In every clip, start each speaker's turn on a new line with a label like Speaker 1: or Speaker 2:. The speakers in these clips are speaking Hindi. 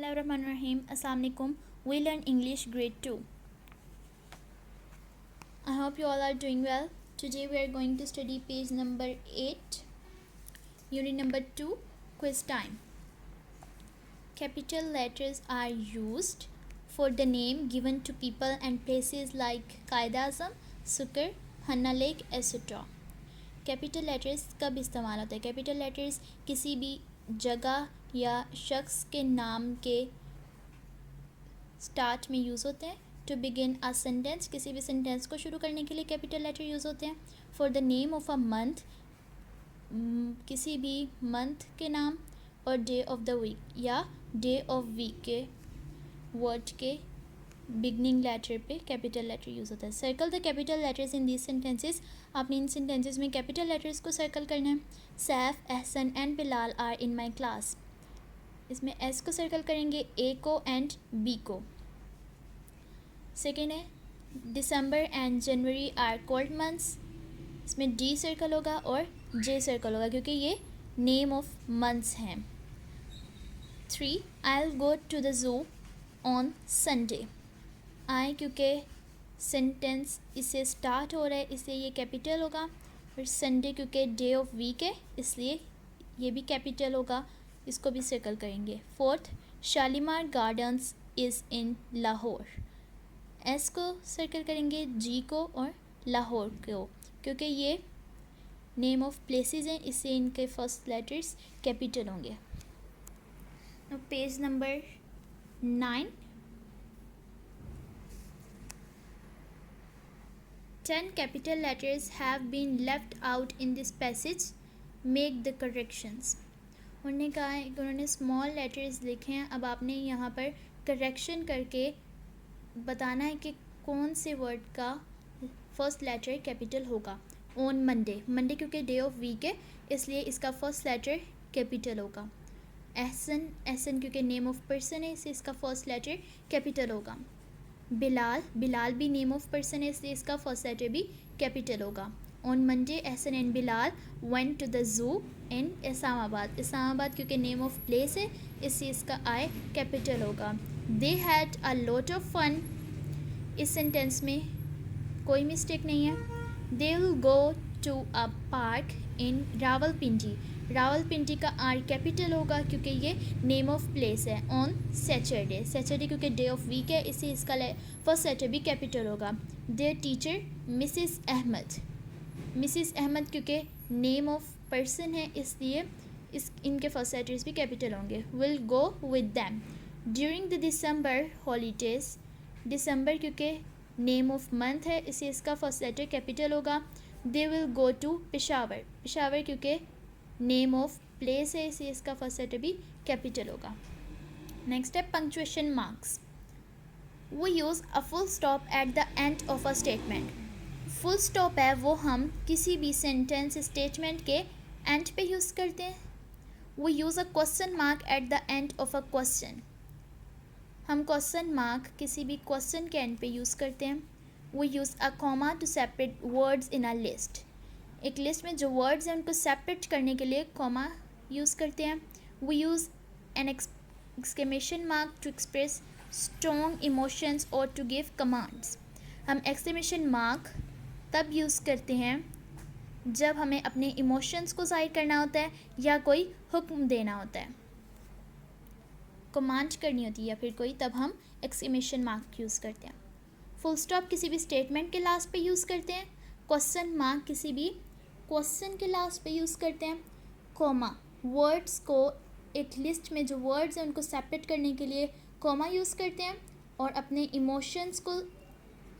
Speaker 1: Bismillahirrahmanirrahim. Assalamu alaikum. We learn English grade 2. I hope you all are doing well. Today we are going to study page number 8, unit number 2, quiz time. Capital letters are used for the name given to people and places like Qaid-e-Azam, Sukkur, Hanna Lake, etc. Capital letters कब इस्तेमाल होता है? कैपिटल लेटर्स किसी भी जगह या शख्स के नाम के स्टार्ट में यूज़ होते हैं. टू बिगिन अ सेंटेंस, किसी भी सेंटेंस को शुरू करने के लिए कैपिटल लेटर यूज़ होते हैं. For the name of a month, किसी भी मंथ के नाम, और डे ऑफ द वीक या डे ऑफ वीक के वर्ड के बिगनिंग लेटर पे कैपिटल लेटर यूज़ होता है. Circle the capital letters in these sentences. आपने इन सेंटेंसेस में कैपिटल लेटर्स को सर्कल करना है. Saif, Ehsan and Bilal are in my class. इसमें एस को सर्कल करेंगे, ए को एंड बी को. सेकेंड है December and January are cold months. इसमें डी सर्कल होगा और जे सर्कल होगा क्योंकि ये नेम ऑफ मंथ्स हैं. 3 I will go to the zoo on Sunday. I क्योंकि सेंटेंस इससे स्टार्ट हो रहा है इसलिए ये कैपिटल होगा, और संडे क्योंकि डे ऑफ वीक है इसलिए ये भी कैपिटल होगा, इसको भी सर्कल करेंगे. 4 Shalimar gardens is in Lahore. S को सर्कल करेंगे, जी को और लाहौर को, क्योंकि ये नेम ऑफ प्लेसेस हैं इससे इनके फर्स्ट लेटर्स कैपिटल होंगे. Page number 9. 10 capital letters have been left out in this passage. Make the corrections. उन्होंने कहा है कि उन्होंने स्मॉल लेटर्स लिखे हैं. अब आपने यहाँ पर करेक्शन करके बताना है कि कौन से वर्ड का फर्स्ट लेटर कैपिटल होगा. ऑन मंडे, मंडे क्योंकि डे ऑफ वीक है इसलिए इसका फर्स्ट लेटर कैपिटल होगा. एहसन, एहसन क्योंकि नेम ऑफ पर्सन है इसलिए इसका फर्स्ट लेटर कैपिटल होगा. बिलाल, बिलाल भी नेम ऑफ पर्सन है इसलिए इसका फर्स्ट लेटर भी कैपिटल होगा. On Monday Ehsan and Bilal went to the zoo in Islamabad. Islamabad क्योंकि नेम ऑफ प्लेस है इसलिए इसका आई कैपिटल होगा. They had a lot of fun. इस सेंटेंस में कोई मिस्टेक नहीं है. They will go to a park in Rawalpindi. Rawalpindi का आर कैपिटल होगा क्योंकि ये नेम ऑफ प्लेस है. ऑन सैटरडे, सैटरडे क्योंकि डे ऑफ वीक है इसलिए इसका फर्स्ट लेटर भी कैपिटल होगा. Their teacher Mrs Ahmed. Mrs Ahmed क्योंकि नेम ऑफ पर्सन है इसलिए इनके फर्स्ट लेटर्स भी कैपिटल होंगे. Will go with them. During the December holidays, December क्योंकि नेम ऑफ मंथ है इसलिए इसका फर्स्ट लेटर कैपिटल होगा. They will go to Peshawar. Peshawar क्योंकि नेम ऑफ प्लेस है इसलिए इसका फर्स्ट लेटर भी कैपिटल होगा. नेक्स्ट है पंक्चुएशन मार्क्स. वो use a full stop at the end of a statement. Full stop है वो हम किसी भी सेंटेंस स्टेटमेंट के एंड पे यूज़ करते हैं. वो use a question mark at the end of a question. हम क्वेश्चन मार्क किसी भी क्वेश्चन के एंड पे यूज़ करते हैं. वो use a comma two separate words in a list. एक लिस्ट में जो वर्ड्स हैं उनको सेपरेट करने के लिए कॉमा यूज़ करते हैं. वो use an exclamation mark to express strong emotions और टू गिव कमांड्स. हम एक्सक्लेमेशन मार्क तब यूज़ करते हैं जब हमें अपने इमोशंस को ज़ाहिर करना होता है या कोई हुक्म देना होता है, कमांड करनी होती है या फिर कोई, तब हम एक्सक्लेमेशन मार्क यूज़ करते हैं. फुल स्टॉप किसी भी स्टेटमेंट के लास्ट पे यूज़ करते हैं. क्वेश्चन मार्क किसी भी क्वेश्चन के लास्ट पे यूज़ करते हैं. कॉमा वर्ड्स को एक लिस्ट में जो वर्ड्स हैं उनको सेपरेट करने के लिए कॉमा यूज़ करते हैं, और अपने इमोशंस को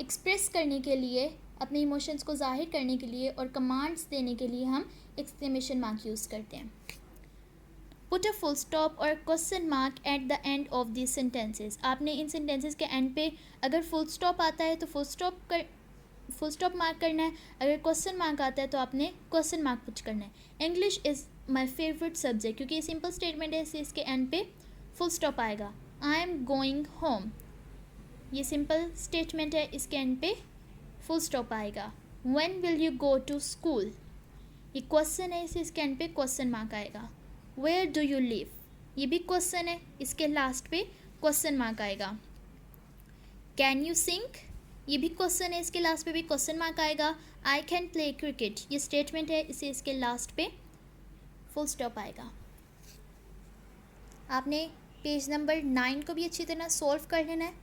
Speaker 1: एक्सप्रेस करने के लिए, अपने इमोशंस को जाहिर करने के लिए और कमांड्स देने के लिए हम एक्सक्लेमेशन मार्क यूज़ करते हैं. पुट अ फुल स्टॉप और question mark at the end of this sentences. आपने इन सेंटेंसेस के एंड पे अगर फुल स्टॉप आता है तो फुल स्टॉप मार्क करना है. अगर क्वेश्चन मार्क आता है तो आपने क्वेश्चन मार्क पुट करना है. English is my favourite subject क्योंकि ये सिंपल स्टेटमेंट है इसलिए इसके एंड पे फुल स्टॉप आएगा. आई एम गोइंग होम, ये सिंपल स्टेटमेंट है इसके एंड पे फुल स्टॉप आएगा. When will you go to school, ये क्वेश्चन है इसलिए इसके एंड पे क्वेश्चन मार्क आएगा. वेयर डू यू लिव, ये भी क्वेश्चन है, इसके लास्ट पे क्वेश्चन मार्क आएगा। कैन यू सिंग, ये भी क्वेश्चन है, इसके लास्ट पे भी क्वेश्चन मार्क आएगा। आई कैन प्ले क्रिकेट, ये स्टेटमेंट है, इसे इसके लास्ट पे फुल स्टॉप आएगा। आपने पेज नंबर 9 को भी अच्छी तरह सॉल्व कर लेना है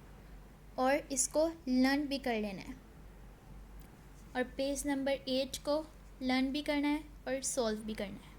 Speaker 1: और इसको लर्न भी कर लेना है, और पेज नंबर 8 को लर्न भी करना है और सॉल्व भी करना है।